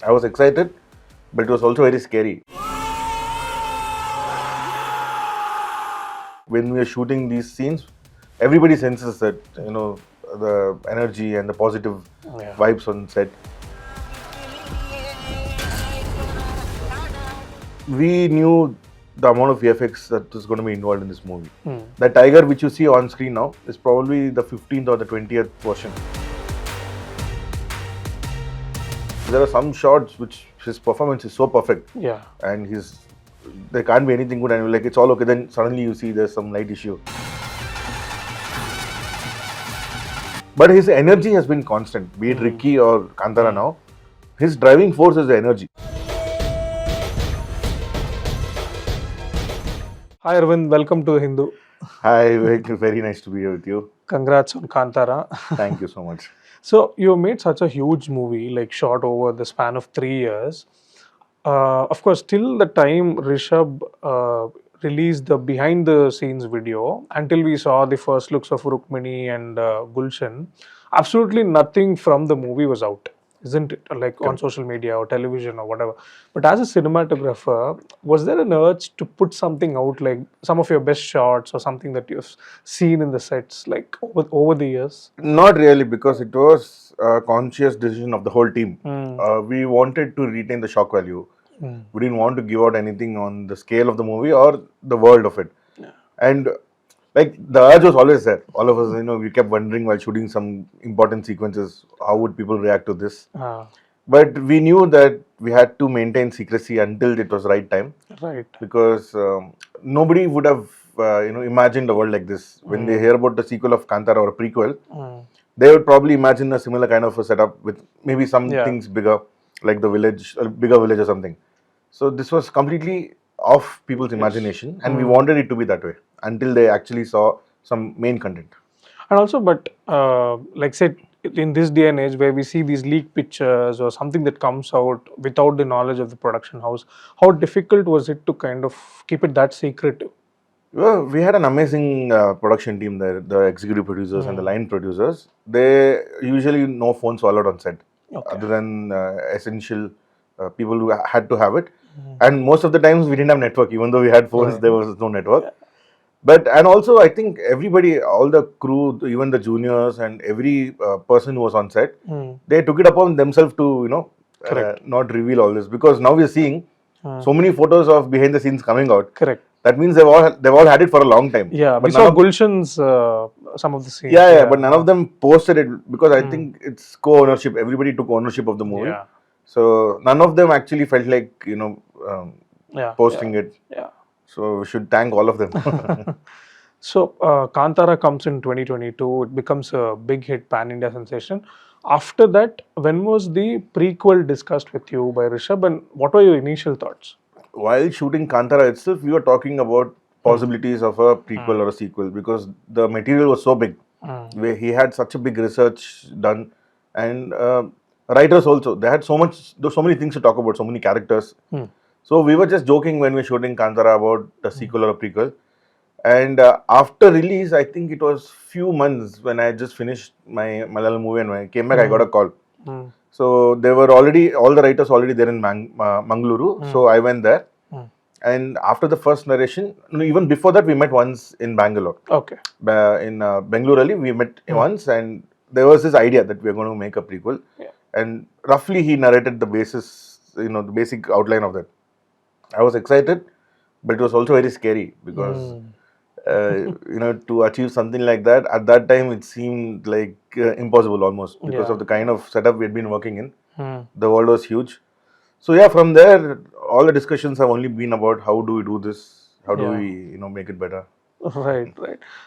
I was excited, but it was also very scary. When we are shooting these scenes, everybody senses that, the energy and the positive vibes on set. We knew the amount of VFX that was going to be involved in this movie. The tiger which you see on screen now is probably the 15th or the 20th version. There are some shots which his performance is so perfect. Yeah. And there can't be anything good, and you're like, it's all okay. Then suddenly you see there's some light issue. But his energy has been constant, be it Ricky or Kantara now. His driving force is the energy. Hi Arvind, welcome to Hindu. Hi, Vivek, very nice to be here with you. Congrats on Kantara. Thank you so much. So you made such a huge movie, like shot over the span of 3 years. Of course, till the time Rishab released the behind the scenes video, until we saw the first looks of Rukmini and Gulshan, absolutely nothing from the movie was out, isn't it? Like on social media or television or whatever. But as a cinematographer, was there an urge to put something out, like some of your best shots or something that you've seen in the sets, like over the years? Not really, because it was a conscious decision of the whole team. We wanted to retain the shock value. We didn't want to give out anything on the scale of the movie or the world of it. And like the urge was always there. All of us, we kept wondering while shooting some important sequences, how would people react to this? But we knew that we had to maintain secrecy until it was right time. Right. Because nobody would have, imagined a world like this. When they hear about the sequel of Kantara or a prequel, they would probably imagine a similar kind of a setup with maybe some things bigger, like the village, a bigger village or something. So this was completely off people's imagination, and we wanted it to be that way until they actually saw some main content. And also, but like say in this day and age where we see these leaked pictures or something that comes out without the knowledge of the production house, how difficult was it to kind of keep it that secretive? Well, we had an amazing production team there, the executive producers and the line producers. They usually no phones allowed on set, other than essential people who had to have it. And most of the times we didn't have network, even though we had phones, there was no network. And also I think everybody, all the crew, even the juniors and every person who was on set, they took it upon themselves to, not reveal all this, because now we're seeing so many photos of behind the scenes coming out. Correct. That means they've all had it for a long time. Yeah, but we saw Gulshan's some of the scenes. Yeah, but none of them posted it, because I think it's co-ownership. Everybody took ownership of the movie. Yeah. So none of them actually felt like, posting it. Yeah. So we should thank all of them. So Kantara comes in 2022. It becomes a big hit, pan-India sensation. After that, when was the prequel discussed with you by Rishab, and what were your initial thoughts? While shooting Kantara itself, we were talking about possibilities of a prequel or a sequel, because the material was so big. He had such a big research done, and writers also. They had so many things to talk about, so many characters. So we were just joking when we were shooting Kantara about the sequel or a prequel. And after release, I think it was few months when I just finished my Malayalam movie, and when I came back, I got a call. So they were all the writers already there in Mangaluru. So I went there. And after the first narration, even before that, we met once in Bangalore. Okay. In Bengaluru, we met once, and there was this idea that we are going to make a prequel. And roughly he narrated the basis, the basic outline of that. I was excited, but it was also very scary, because to achieve something like that at that time, it seemed like impossible almost, because of the kind of setup we had been working in. The world was huge. So yeah, from there, all the discussions have only been about how do we do this, how do we make it better. Right.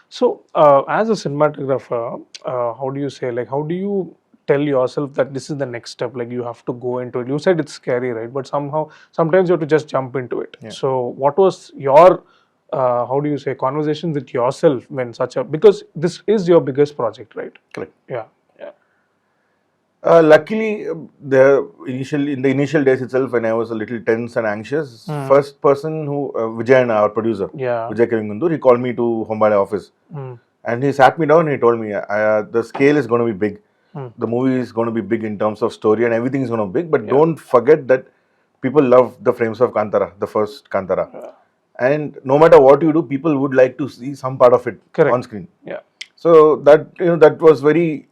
So as a cinematographer, how do you say, like, how do you tell yourself that this is the next step, like you have to go into it? You said it's scary, right? But sometimes you have to just jump into it. So what was your how do you say, conversation with yourself when because this is your biggest project, right? Correct. Yeah. Luckily, in the initial days itself, when I was a little tense and anxious, first person who Vijay, our producer, Vijay Kiringundur, he called me to Hombale office, and he sat me down and he told me, the scale is going to be big, the movie is going to be big in terms of story and everything is going to be big. But don't forget that people love the frames of Kantara, the first Kantara. And no matter what you do, people would like to see some part of it on screen. Yeah. So that that was very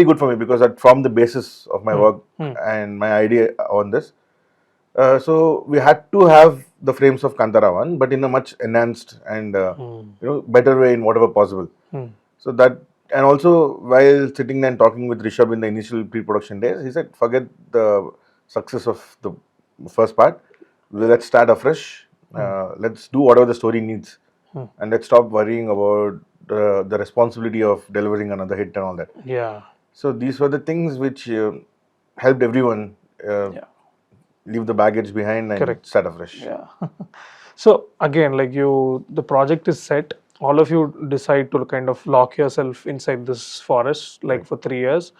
good for me, because that formed the basis of my work and my idea on this. So we had to have the frames of Kantara 1, but in a much enhanced and better way in whatever possible. So that, and also while sitting there and talking with Rishab in the initial pre-production days, he said, forget the success of the first part, let's start afresh, let's do whatever the story needs, and let's stop worrying about the responsibility of delivering another hit and all that. Yeah. So these were the things which helped everyone leave the baggage behind and start afresh. Yeah. So again, like the project is set. All of you decide to kind of lock yourself inside this forest, like for 3 years.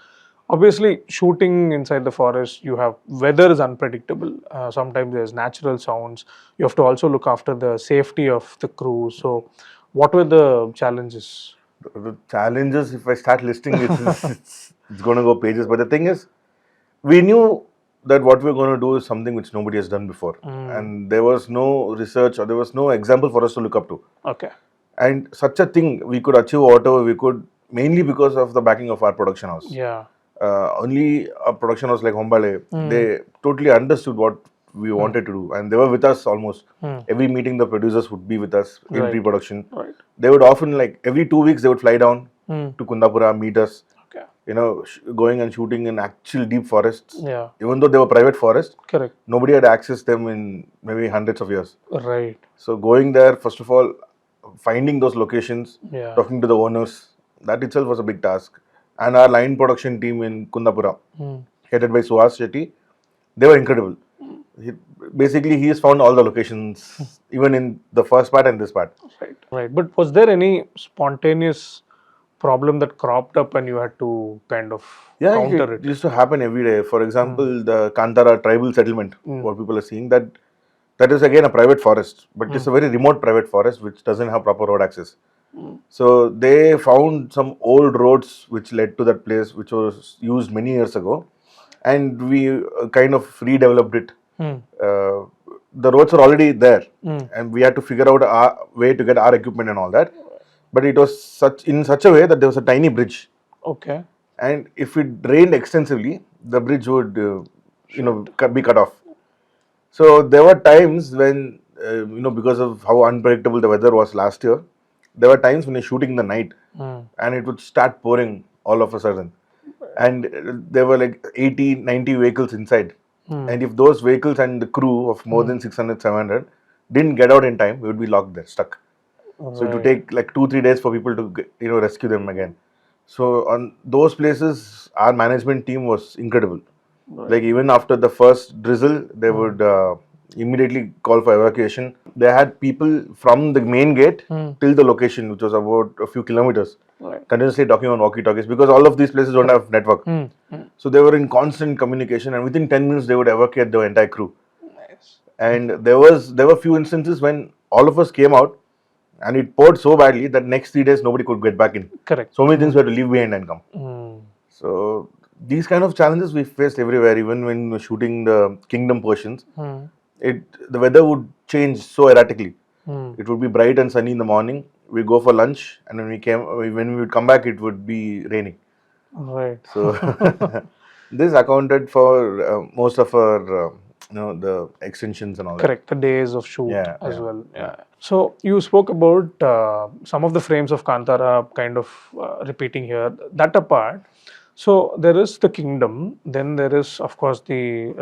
Obviously, shooting inside the forest, you have weather is unpredictable. Sometimes there's natural sounds. You have to also look after the safety of the crew. So, what were the challenges? The challenges, if I start listing, it's going to go pages. But the thing is, we knew that what we're going to do is something which nobody has done before. And there was no research or there was no example for us to look up to. Okay. And such a thing, we could achieve whatever we could, mainly because of the backing of our production house. Yeah. Only a production house like Hombale, they totally understood what we wanted to do. And they were with us almost. Every meeting, the producers would be with us in pre-production. Right. They would often, like every 2 weeks, they would fly down to Kundapura, meet us. Okay. Going and shooting in actual deep forests. Yeah. Even though they were private forests, Correct. nobody had accessed them in maybe hundreds of years. Right. So going there, first of all, finding those locations, Yeah. talking to the owners, that itself was a big task. And our line production team in Kundapura, headed by Rishab Shetty, they were incredible. He has found all the locations, even in the first part and this part. Right. Right. But was there any spontaneous problem that cropped up and you had to kind of counter it used to happen every day. For example, the Kantara tribal settlement, what people are seeing, that is again a private forest, but it's a very remote private forest which doesn't have proper road access. So they found some old roads which led to that place, which was used many years ago, and we kind of redeveloped it. The roads are already there, and we had to figure out a way to get our equipment and all that. But it was in such a way that there was a tiny bridge. Okay. And if it rained extensively, the bridge would, be cut off. So there were times when, because of how unpredictable the weather was last year, there were times when you're shooting in the night and it would start pouring all of a sudden. And there were like 80, 90 vehicles inside. And if those vehicles and the crew of more than 600, 700 didn't get out in time, we would be locked there, stuck. So it would take like 2-3 days for people to rescue them again. So on those places, our management team was incredible. Like even after the first drizzle, they would immediately call for evacuation. They had people from the main gate till the location, which was about a few kilometers, continuously talking on walkie-talkies, because all of these places don't have network. So they were in constant communication, and within 10 minutes they would evacuate the entire crew. Nice. And there were few instances when all of us came out and it poured so badly that next 3 days nobody could get back in. Correct. So many things we had to leave behind and come. So these kind of challenges we faced everywhere, even when we were shooting the Kingdom portions. The weather would change so erratically. It would be bright and sunny in the morning. We'd go for lunch, and when we would come back, it would be raining. Right. So this accounted for most of our, the extensions and all that. Correct. The days of shoot as well. Yeah. So you spoke about some of the frames of Kantara kind of repeating here. That apart, so there is the kingdom, then there is of course the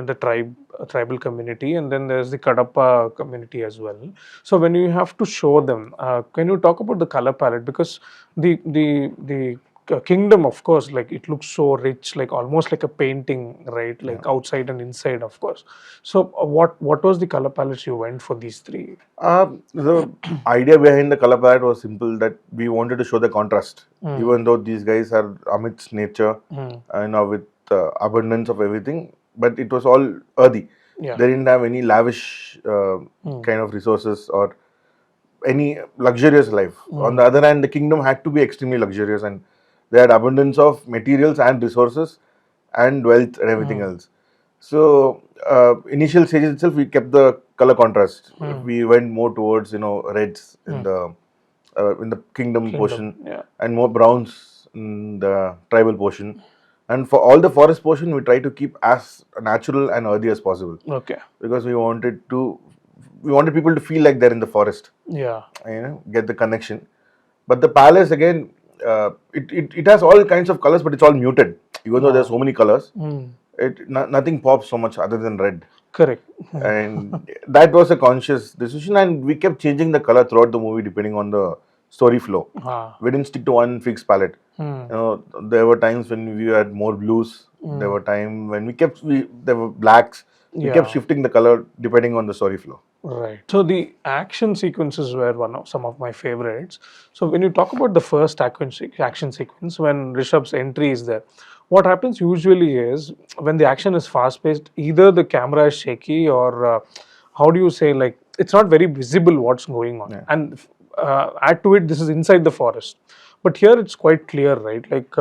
tribal community, and then there's the Kadapa community as well. So when you have to show them, can you talk about the color palette? Because the kingdom, of course, like it looks so rich, like almost like a painting, right? Like outside and inside, of course. So what was the color palette you went for these three? The idea behind the color palette was simple, that we wanted to show the contrast. Even though these guys are amidst nature, with abundance of everything, but it was all earthy. They didn't have any lavish kind of resources or any luxurious life. On the other hand, the kingdom had to be extremely luxurious, and They had abundance of materials and resources and wealth and everything else. So initial stages itself, we kept the color contrast. We went more towards reds in the kingdom portion, Yeah. and more browns in the tribal portion. And for all the forest portion, we try to keep as natural and earthy as possible, Okay. because we wanted people to feel like they're in the forest, Yeah. get the connection. But the palace again, it has all kinds of colors, but it's all muted. Even though there's so many colors, nothing pops so much other than red. Correct. And that was a conscious decision, and we kept changing the color throughout the movie depending on the story flow. We didn't stick to one fixed palette. There were times when we had more blues. There were times when there were blacks. We kept shifting the color depending on the story flow. Right. So the action sequences were some of my favorites. So when you talk about the first action sequence, when Rishab's entry is there, what happens usually is when the action is fast paced, either the camera is shaky or how do you say, like, it's not very visible what's going on. And add to it, this is inside the forest. But here it's quite clear, right? Like,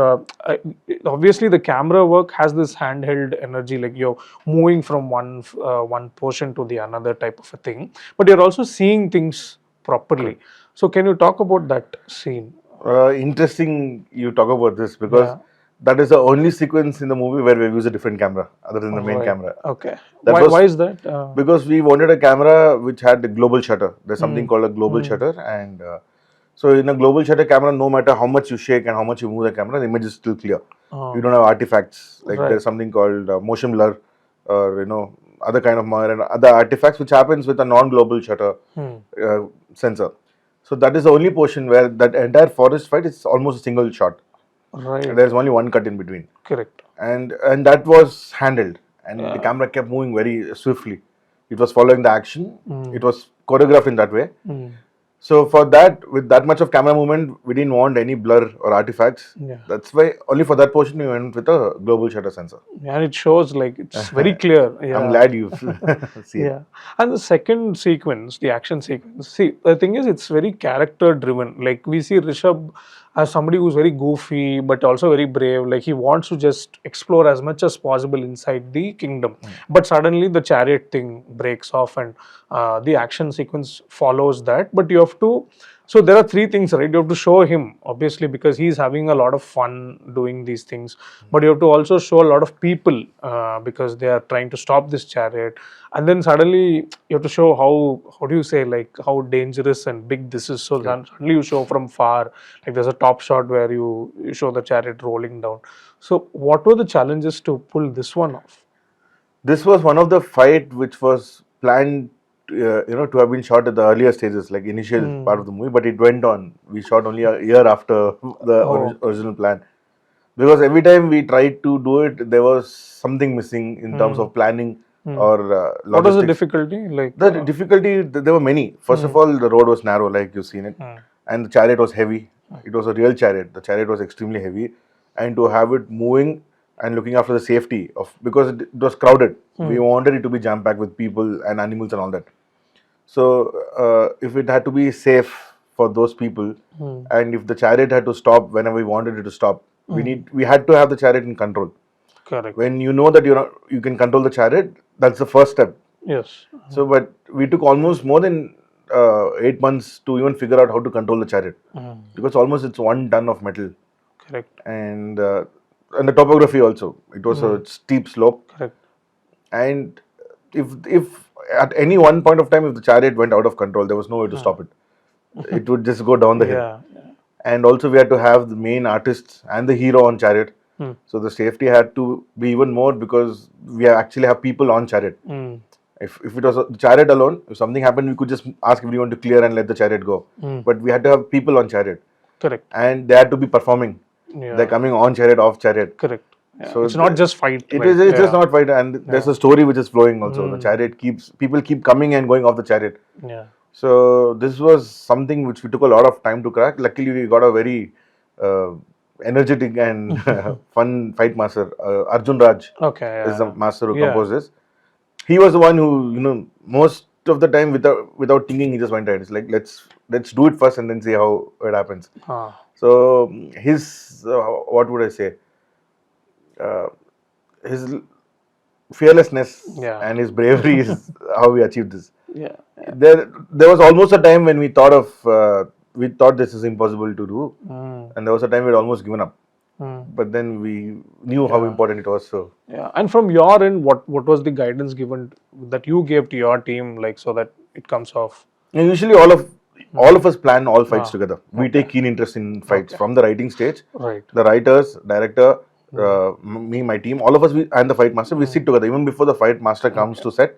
obviously the camera work has this handheld energy, like you're moving from one portion to the another type of a thing, but you're also seeing things properly. So can you talk about that scene? Interesting you talk about this, because that is the only sequence in the movie where we use a different camera other than the main camera. Okay. Why is that? Because we wanted a camera which had a global shutter. There's something called a global shutter, and so in a global shutter camera, no matter how much you shake and how much you move the camera, the image is still clear. You don't have artifacts, like there's something called motion blur, or other kind of blur and other artifacts which happens with a non-global shutter sensor. So that is the only portion where that entire forest fight is almost a single shot. Right. There's only one cut in between. Correct. And that was handled, and the camera kept moving very swiftly. It was following the action. It was choreographed in that way. So for that, with that much of camera movement, we didn't want any blur or artifacts. That's why only for that portion we went with a global shutter sensor. And it shows, like, it's very clear. I'm glad you see it. And the second sequence, the action sequence, see, the thing is, it's very character driven. Like, we see Rishabh as somebody who's very goofy but also very brave. Like, he wants to just explore as much as possible inside the kingdom. But suddenly the chariot thing breaks off, and the action sequence follows that. But you have to, so there are three things, right? You have to show him, obviously, because he's having a lot of fun doing these things. But you have to also show a lot of people because they are trying to stop this chariot. And then suddenly you have to show how do you say, like, how dangerous and big this is. So suddenly you show from far, like there's a top shot where you show the chariot rolling down. So what were the challenges to pull this one off? This was one of the fight which was planned to have been shot at the earlier stages, like initial part of the movie, but it went on. We shot only a year after the original plan, because every time we tried to do it, there was something missing in terms of planning or logistics. What was the difficulty? Like, the difficulty, there were many. First of all, the road was narrow, like you've seen it, and the chariot was heavy. It was a real chariot. The chariot was extremely heavy, and to have it moving and looking after the safety of, because it was crowded. We wanted it to be jam packed with people and animals and all that. So if it had to be safe for those people, and if the chariot had to stop whenever we wanted it to stop, we had to have the chariot in control. Correct. When you know that you can control the chariot, that's the first step. Yes. So, but we took almost more than 8 months to even figure out how to control the chariot, because almost it's 1 ton of metal. Correct. And the topography also, it was a steep slope. Correct. And if at any one point of time, if the chariot went out of control, there was no way to stop it. It would just go down the hill. And also we had to have the main artists and the hero on chariot. So the safety had to be even more, because we actually have people on chariot. If it was the chariot alone, if something happened, we could just ask everyone to clear and let the chariot go. But we had to have people on chariot. Correct. And they had to be performing. They're coming on chariot, off chariot. Correct. So it's not just fight. It's just not fight, and there's a story which is flowing also. The chariot people keep coming and going off the chariot. So this was something which we took a lot of time to crack. Luckily, we got a very energetic and fun fight master. Arjun Raj is the master who composed this. He was the one who, most of the time without thinking, he just went ahead. It's like let's do it first and then see how it happens. So his what would I say? His fearlessness Yeah. and his bravery is how we achieved this. Yeah. There was almost a time when we thought this is impossible to do, and there was a time we'd almost given up. But then we knew how important it was. So Yeah. And from your end, what was the guidance given that you gave to your team, like so that it comes off? and usually all of us plan all fights together. We take keen interest in fights from the writing stage. Right. The writers, director, me, my team, all of us, and the fight master, we sit together. Even before the fight master comes to set,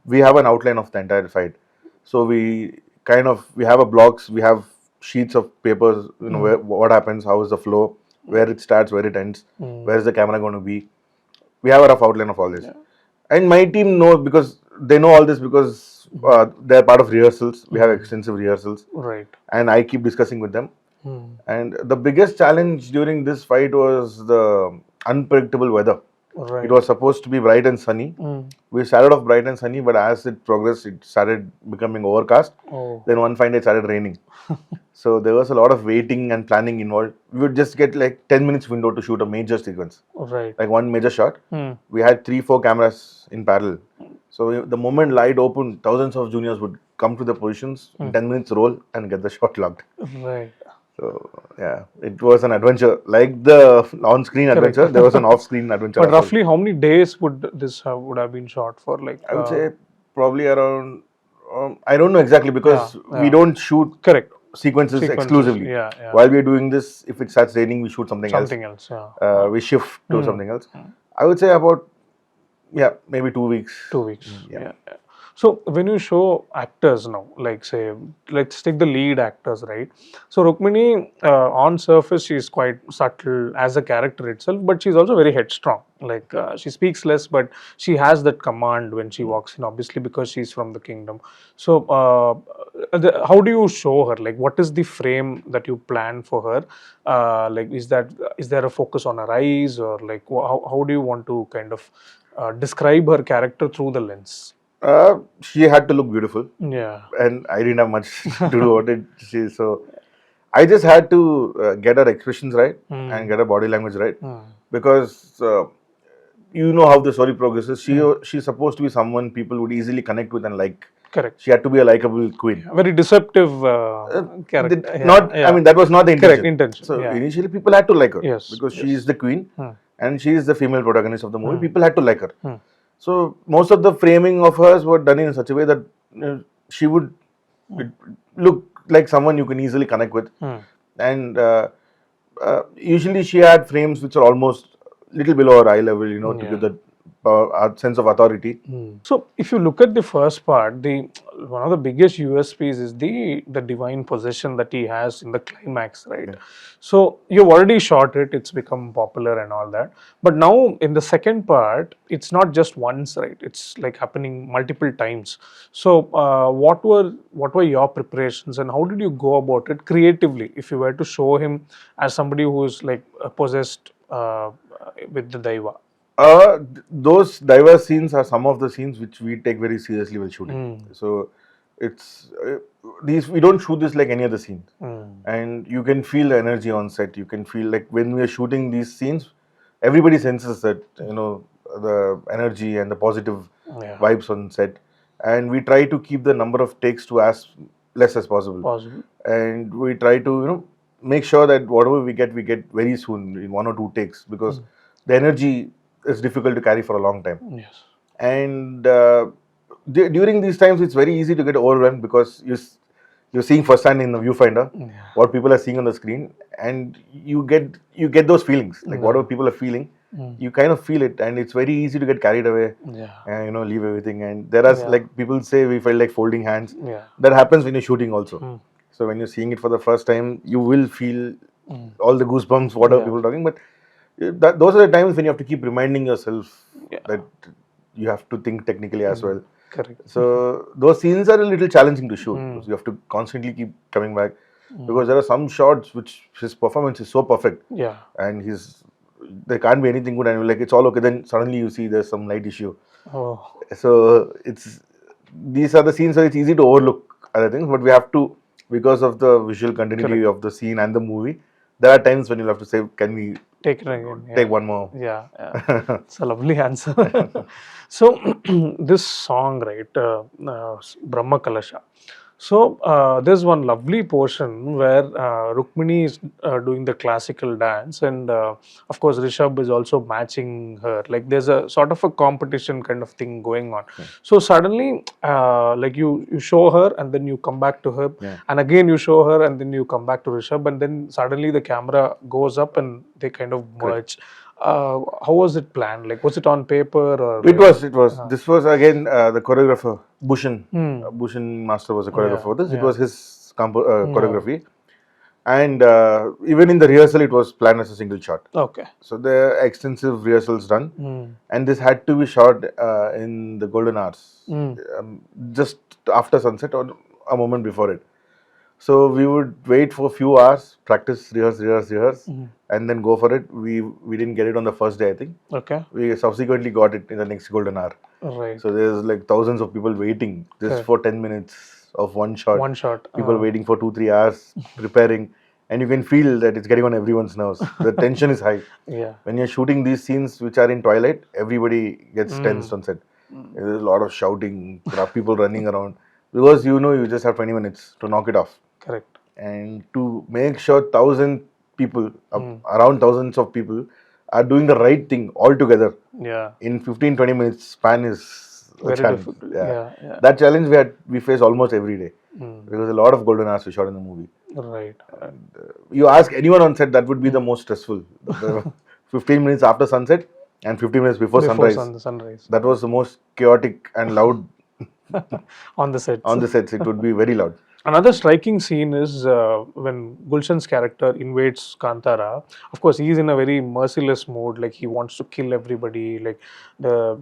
we have an outline of the entire fight. So we have a blocks, we have sheets of papers, what happens, how is the flow, where it starts, where it ends, where is the camera going to be. We have a rough outline of all this. And my team knows because they know all this because they're part of rehearsals. We have extensive rehearsals. Right. And I keep discussing with them. And the biggest challenge during this fight was the unpredictable weather. Right. It was supposed to be bright and sunny. We started off bright and sunny, but as it progressed, it started becoming overcast. Then one fine day it started raining. So there was a lot of waiting and planning involved. We would just get like 10 minutes window to shoot a major sequence. Right. Like one major shot. We had 3-4 cameras in parallel. So the moment light opened, thousands of juniors would come to the positions, 10 minutes roll and get the shot locked. Right. So yeah, it was an adventure. Like the on-screen adventure, there was an off-screen adventure. But roughly how many days would this would have been shot for? Like I would say probably around. I don't know exactly because we don't shoot sequences exclusively. While we are doing this, if it starts raining, we shoot something else. We shift to something else. I would say about maybe 2 weeks. 2 weeks. Yeah. So when you show actors now, like say, let's take the lead actors, right? So Rukmini, on surface, she's quite subtle as a character itself, but she's also very headstrong. Like she speaks less, but she has that command when she walks in, obviously because she's from the kingdom. So how do you show her? Like what is the frame that you plan for her? Like is there a focus on her eyes, or like how do you want to kind of describe her character through the lens? She had to look beautiful. Yeah. And I didn't have much to do about it. So I just had to get her expressions right and get her body language right. Because you know how the story progresses. She's supposed to be someone people would easily connect with and like. Correct. She had to be a likable queen. Very deceptive character. I mean, that was not the intention. Correct intention. So initially people had to like her. Yes. Because she is the queen and she is the female protagonist of the movie. People had to like her. So most of the framing of hers were done in such a way that she would look like someone you can easily connect with. And usually she had frames which are almost little below her eye level, to give that sense of authority. So if you look at the first part, one of the biggest USPs is the divine possession that he has in the climax, right? So you've already shot it, it's become popular and all that. But now in the second part, it's not just once, right? It's like happening multiple times. So what were your preparations and how did you go about it creatively if you were to show him as somebody who is like possessed with the daiava? Those diverse scenes are some of the scenes which we take very seriously while shooting. So it's we don't shoot this like any other scene, and you can feel the energy on set. You can feel like when we are shooting these scenes, everybody senses that the energy and the positive vibes on set, and we try to keep the number of takes to as less as possible. And we try to make sure that whatever we get very soon in 1 or 2 takes because the energy is difficult to carry for a long time. Yes. And during these times, it's very easy to get overwhelmed because you're seeing firsthand in the viewfinder what people are seeing on the screen, and you get those feelings like whatever people are feeling, you kind of feel it, and it's very easy to get carried away and leave everything. And there are like people say we felt like folding hands. That happens when you're shooting also. So when you're seeing it for the first time, you will feel all the goosebumps, whatever people are talking, but. Those are the times when you have to keep reminding yourself that you have to think technically as well. Correct. So those scenes are a little challenging to shoot because you have to constantly keep coming back because there are some shots which his performance is so perfect. And there can't be anything good and you're like it's all okay. Then suddenly you see there's some light issue. So these are the scenes where it's easy to overlook other things, but we have to, because of the visual continuity of the scene and the movie, there are times when you'll have to say, can we Take it again. take one more? Yeah, it's a lovely answer. So this song, right, Brahmakalasha. So there's one lovely portion where Rukmini is doing the classical dance, and of course Rishab is also matching her. Like there's a sort of a competition kind of thing going on. So suddenly, like you show her, and then you come back to her, and again you show her, and then you come back to Rishab, and then suddenly the camera goes up and they kind of merge. How was it planned? Like, was it on paper or? It was. This was again the choreographer, Bhushan. Bhushan Master was the choreographer for this. It was his choreography. And even in the rehearsal, it was planned as a single shot. Okay. So there are extensive rehearsals done. And this had to be shot in the golden hours. Just after sunset or a moment before it. So we would wait for a few hours, practice, rehearse, and then go for it. We didn't get it on the first day, I think. Okay. We subsequently got it in the next golden hour. Right. So there's like thousands of people waiting just for 10 minutes of one shot. One shot. People waiting for 2-3 hours, preparing. And you can feel that it's getting on everyone's nerves. The tension is high. Yeah. When you're shooting these scenes which are in twilight, everybody gets tensed on set. There's a lot of shouting, people running around. Because you just have 20 minutes to knock it off. Correct. And to make sure 1,000 people, around thousands of people, are doing the right thing all together. Yeah. In 15-20 minutes span is a Very challenge. difficult. Yeah. That challenge we face almost every day. Because a lot of golden hours we shot in the movie. Right. And, you ask anyone on set, that would be the most stressful. The 15 minutes after sunset and 15 minutes before sunrise. That was the most chaotic and loud on the sets. On the sets, it would be very loud. Another striking scene is when Gulshan's character invades Kantara. Of course, he's in a very merciless mode. Like he wants to kill everybody. Like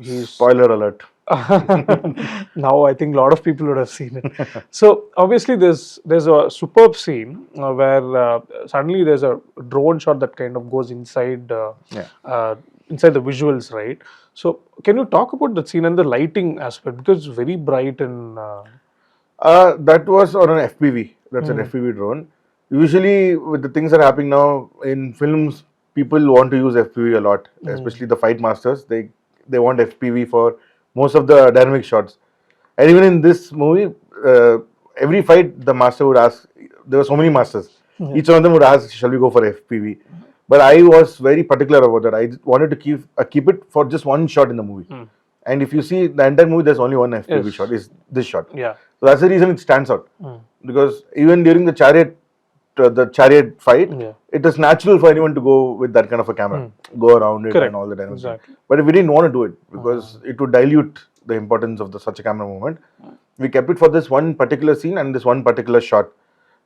he's spoiler alert. Now I think a lot of people would have seen it. So obviously, there's a superb scene where suddenly there's a drone shot that kind of goes inside inside the visuals, right? So can you talk about that scene and the lighting aspect, because it's very bright and. That was on an FPV. That's an FPV drone. Usually, with the things that are happening now in films, people want to use FPV a lot, especially the fight masters. They want FPV for most of the dynamic shots. And even in this movie, every fight the master would ask. There were so many masters. Each one of them would ask, "Shall we go for FPV?" But I was very particular about that. I wanted to keep it for just one shot in the movie. And if you see the entire movie, there's only one FPV shot. Is this shot? Yeah. So that's the reason it stands out. Because even during the chariot fight, it is natural for anyone to go with that kind of a camera, go around it and all the dynamics. Exactly. But if we didn't want to do it because it would dilute the importance of such a camera movement, we kept it for this one particular scene and this one particular shot.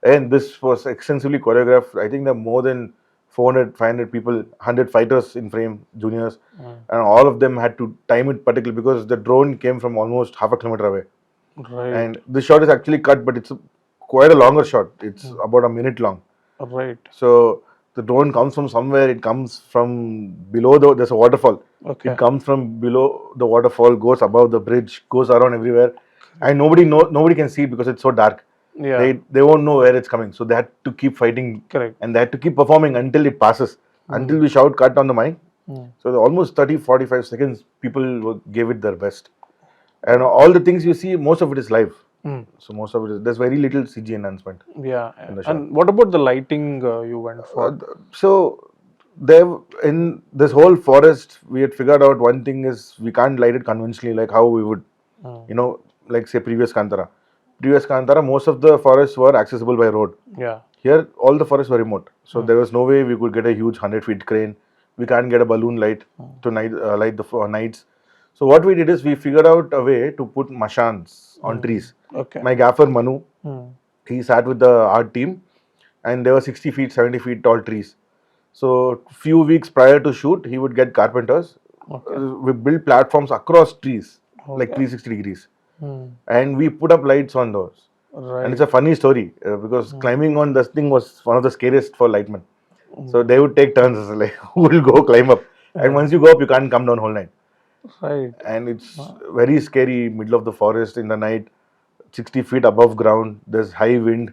And this was extensively choreographed. I think there are more than 400, 500 people, 100 fighters in frame, juniors, and all of them had to time it particularly because the drone came from almost half a kilometer away. Right. And this shot is actually cut, but it's quite a longer shot. It's about a minute long. Right. So the drone comes from somewhere. It comes from below there's a waterfall. Okay. It comes from below the waterfall, goes above the bridge, goes around everywhere, and nobody can see because it's so dark. Yeah. They won't know where it's coming, so they had to keep fighting. Correct. And they had to keep performing until it passes, until we shout cut on the mic. So almost 30-45 seconds, people gave it their best. And all the things you see, most of it is live. So most of it is, there's very little CG enhancement. Yeah. And what about the lighting you went for? So there in this whole forest, we had figured out one thing is we can't light it conventionally like how we would, like say previous Kantara. Most of the forests were accessible by road. Yeah. Here, all the forests were remote. So there was no way we could get a huge 100-feet crane. We can't get a balloon light to light the nights. So what we did is we figured out a way to put mashans on trees. Okay. My gaffer Manu, he sat with the art team, and there were 60 feet, 70 feet tall trees. So few weeks prior to shoot, he would get carpenters. We built platforms across trees, like 360 degrees. And we put up lights on those. Right. And it's a funny story because climbing on this thing was one of the scariest for lightmen. So they would take turns, like who will go climb up. And once you go up, you can't come down whole night. Right. and it's very scary, middle of the forest in the night, 60 feet above ground, there's high wind,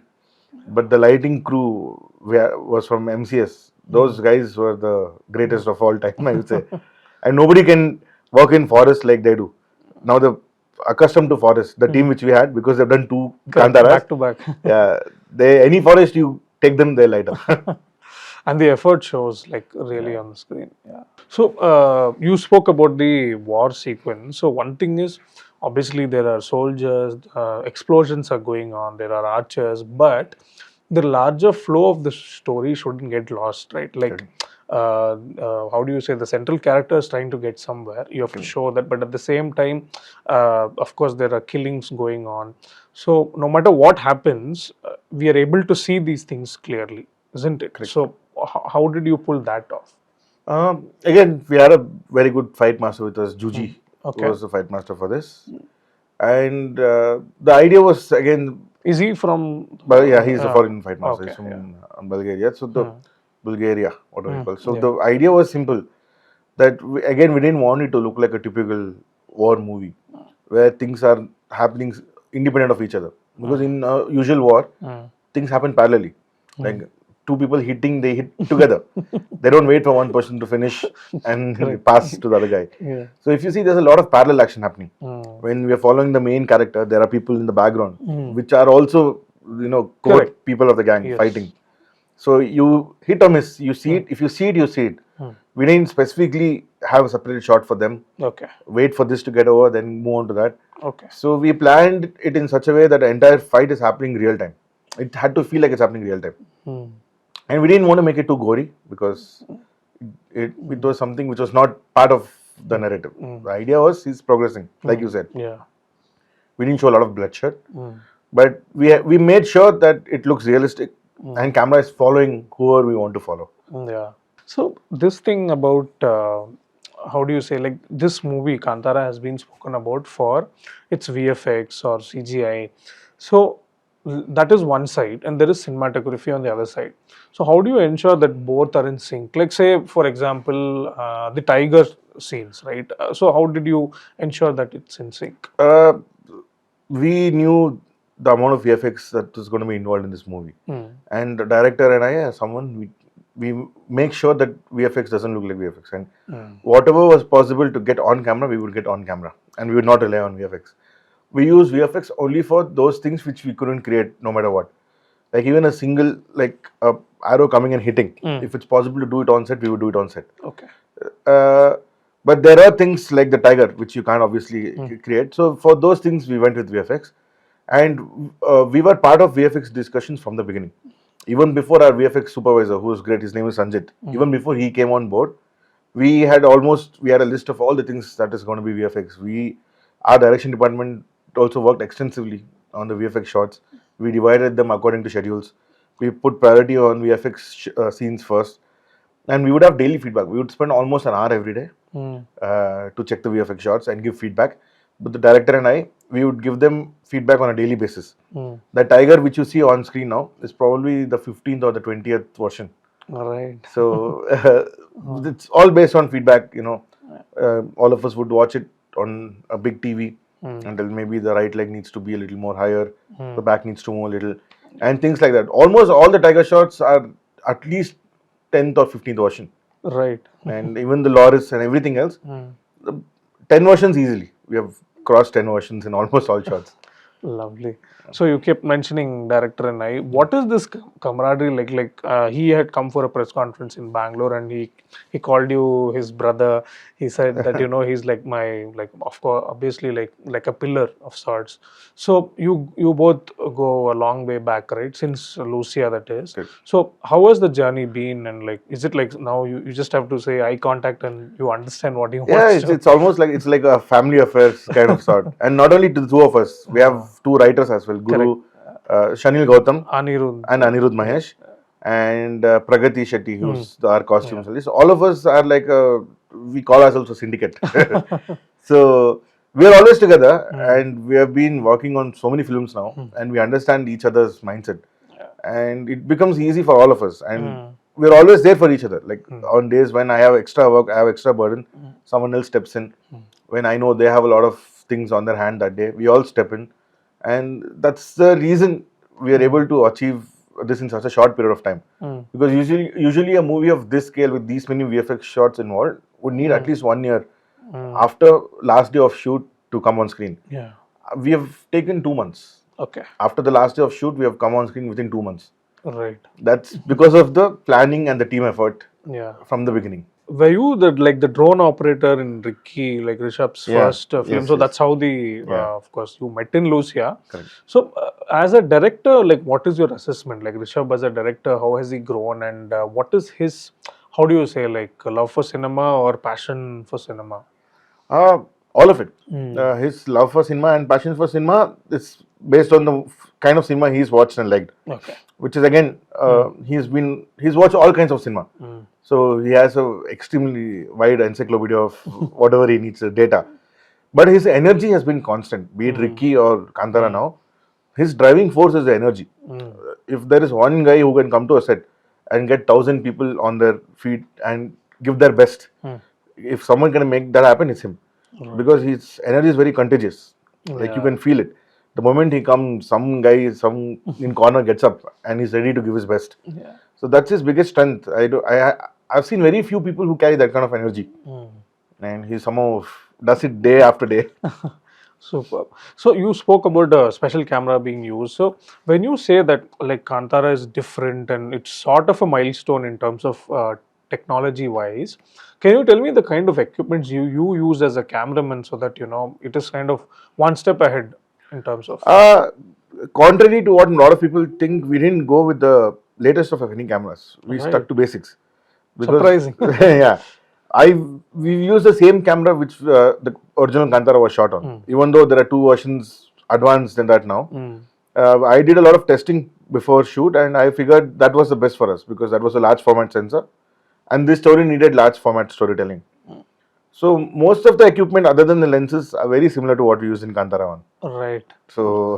but the lighting crew was from MCS. Those guys were the greatest of all time, I would say. And nobody can work in forest like they do. Now they're accustomed to forest. The team which we had, because they've done two Correct. Kantaras, Back to back. yeah, any forest you take them, they light up. And the effort shows like really on the screen. Yeah. So you spoke about the war sequence. So one thing is obviously there are soldiers, explosions are going on, there are archers, but the larger flow of the story shouldn't get lost, right? Like how do you say, the central character is trying to get somewhere. You have to show that, but at the same time, of course, there are killings going on. So no matter what happens, we are able to see these things clearly, isn't it? So how did you pull that off? Again, we had a very good fight master with us, Juji, Okay. who was the fight master for this. And the idea was, again, Is he from? yeah, he's a foreign fight master. Okay, He's from Bulgaria. So Bulgaria, whatever you call. So yeah. the idea was simple. That again, we didn't want it to look like a typical war movie, where things are happening independent of each other. Because in usual war, things happen parallelly. Like two people hitting, they hit together. They don't wait for one person to finish and pass to the other guy. Yeah. So if you see, there's a lot of parallel action happening. When we are following the main character, there are people in the background, which are also, core people of the gang fighting. So you hit or miss, you see it. If you see it, you see it. We didn't specifically have a separate shot for them. Okay. Wait for this to get over, then move on to that. Okay. So we planned it in such a way that the entire fight is happening real time. It had to feel like it's happening real time. And we didn't want to make it too gory because it was something which was not part of the narrative. The idea was he's progressing, like you said. Yeah. We didn't show a lot of bloodshed, but we made sure that it looks realistic and camera is following whoever we want to follow. Yeah. So this thing about how do you say, like this movie Kantara has been spoken about for its VFX or CGI. So that is one side, and there is cinematography on the other side. So how do you ensure that both are in sync? Like say, for example, the tiger scenes, right? So how did you ensure that it's in sync? We knew the amount of VFX that was going to be involved in this movie, and the director and I, as someone, we make sure that VFX doesn't look like VFX, and whatever was possible to get on camera, we would get on camera, and we would not rely on VFX. We use VFX only for those things which we couldn't create no matter what. Like even a single, like a arrow coming and hitting, if it's possible to do it on set, we would do it on set. Okay. But there are things like the tiger which you can't obviously create. So for those things, we went with VFX, and we were part of VFX discussions from the beginning. Even before our VFX supervisor, who was great, his name is Sanjit. Even before he came on board, we had a list of all the things that is going to be VFX. Our direction department also worked extensively on the VFX shots. We divided them according to schedules. We put priority on VFX scenes first, and we would have daily feedback. We would spend almost an hour every day to check the VFX shots and give feedback. But the director and I, we would give them feedback on a daily basis. The tiger which you see on screen now is probably the 15th or the 20th version. Right. So it's all based on feedback. All of us would watch it on a big TV until maybe the right leg needs to be a little more higher, the back needs to move a little, and things like that. Almost all the tiger shots are at least 10th or 15th version. Right. And even the Loris and everything else, 10 versions easily. We have crossed 10 versions in almost all shots. Lovely. So you kept mentioning director and I. What is this camaraderie like? Like he had come for a press conference in Bangalore, and he called you his brother. He said that he's like my, like, of course, obviously like a pillar of sorts. So you both go a long way back, right? Since Lucia, that is. Right. So how has the journey been? And like, is it like now you just have to say eye contact and you understand what he wants? Yeah, it's almost like it's like a family affairs kind of sort. And not only to the two of us, we have two writers as well. Guru, Shanil Gautam and Anirudh Mahesh, and Pragati Shetty, who's our costume stylist. All of us are like we call ourselves a syndicate. So we are always together, and we have been working on so many films now, and we understand each other's mindset, and it becomes easy for all of us. And we're always there for each other. Like on days when I have extra work, I have extra burden, someone else steps in. when I know they have a lot of things on their hand that day, we all step in, and that's the reason we are able to achieve this in such a short period of time. Because usually a movie of this scale with these many VFX shots involved would need at least 1 year after last day of shoot to come on screen. Yeah. We have taken 2 months. Okay. After the last day of shoot, we have come on screen within 2 months. Right. That's because of the planning and the team effort Yeah. from the beginning. Were you the drone operator in Ricky, like Rishab's Yeah. first film? Yes, So yes. that's how the of course you met in Lucia. Correct. So as a director, like what is your assessment? Like Rishab as a director, how has he grown, and what is his, how do you say, like love for cinema or passion for cinema? All of it. His love for cinema and passion for cinema is based on the kind of cinema he's watched and liked. Okay. Which is again, he's watched all kinds of cinema. So he has a extremely wide encyclopedia of whatever he needs, data. But his energy has been constant, be it Ricky or Kantara now. His driving force is the energy. If there is one guy who can come to a set and get 1,000 people on their feet and give their best, if someone can make that happen, it's him. Because his energy is very contagious. Like you can feel it. The moment he comes, some guy, some in corner gets up and he's ready to give his best. Yeah. So that's his biggest strength. I've seen very few people who carry that kind of energy, and he somehow does it day after day. Superb. So you spoke about a special camera being used. So when you say that like Kantara is different and it's sort of a milestone in terms of technology wise, can you tell me the kind of equipments you use as a cameraman so that you know it is kind of one step ahead in terms of Contrary to what a lot of people think, we didn't go with the latest of any cameras. We stuck to basics. Surprising. Yeah. We used the same camera which the original Kantara was shot on. Even though there are 2 versions advanced than that now. I did a lot of testing before shoot, and I figured that was the best for us because that was a large format sensor, and this story needed large format storytelling. So most of the equipment other than the lenses are very similar to what we use in Kantara 1. Right. So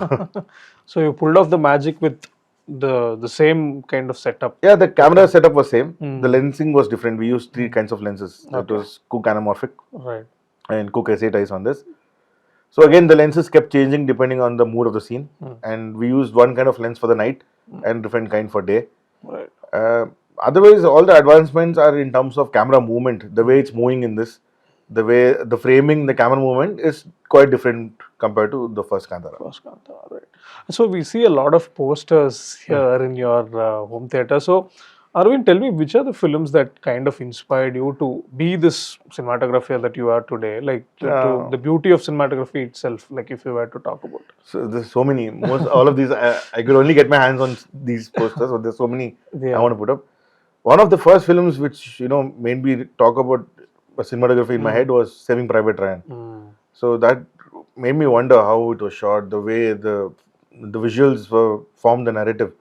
So you pulled off the magic with the same kind of setup. yeah, the camera setup was same. The lensing was different. We used 3 kinds of lenses. It was Cook anamorphic Right. and Cook SA ties on this. So again, the lenses kept changing depending on the mood of the scene, and we used one kind of lens for the night and different kind for day. Right. Otherwise, all the advancements are in terms of camera movement. The way it's moving in this, the way the framing, the camera movement is quite different compared to the first Kantara. First Kantara, right. So we see a lot of posters here in your home theater. So Arvind, tell me which are the films that kind of inspired you to be this cinematographer that you are today? Like to the beauty of cinematography itself. Like if you were to talk about. So there's so many. All of these, I could only get my hands on these posters. So there's so many I want to put up. One of the first films which made me talk about cinematography in my head was Saving Private Ryan. So that made me wonder how it was shot, the way the visuals were formed, the narrative,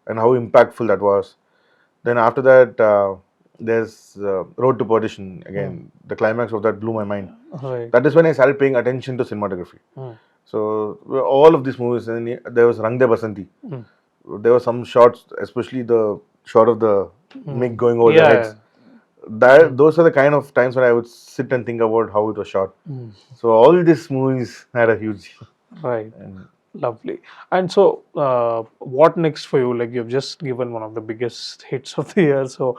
and how impactful that was. Then after that, there's Road to Perdition. Again, the climax of that blew my mind. Right. That is when I started paying attention to cinematography. So all of these movies, and there was Rang De Basanti. There were some shots, especially the shot of the MiG going over their heads. Those are the kind of times when I would sit and think about how it was shot. So all these movies had a huge Lovely. And so, what next for you? Like you've just given one of the biggest hits of the year. So,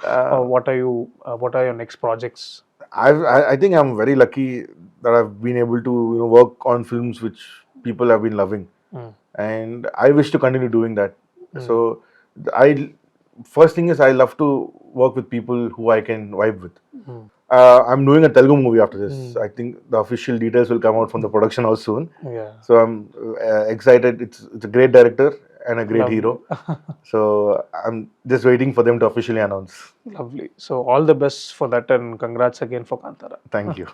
what are your next projects? I think I'm very lucky that I've been able to work on films which people have been loving, and I wish to continue doing that. So, first thing is I love to work with people who I can vibe with. I'm doing a Telugu movie after this. I think the official details will come out from the production house soon. Yeah. So I'm excited. It's a great director and a great hero. So I'm just waiting for them to officially announce. Lovely. So all the best for that, and congrats again for Kantara. Thank you.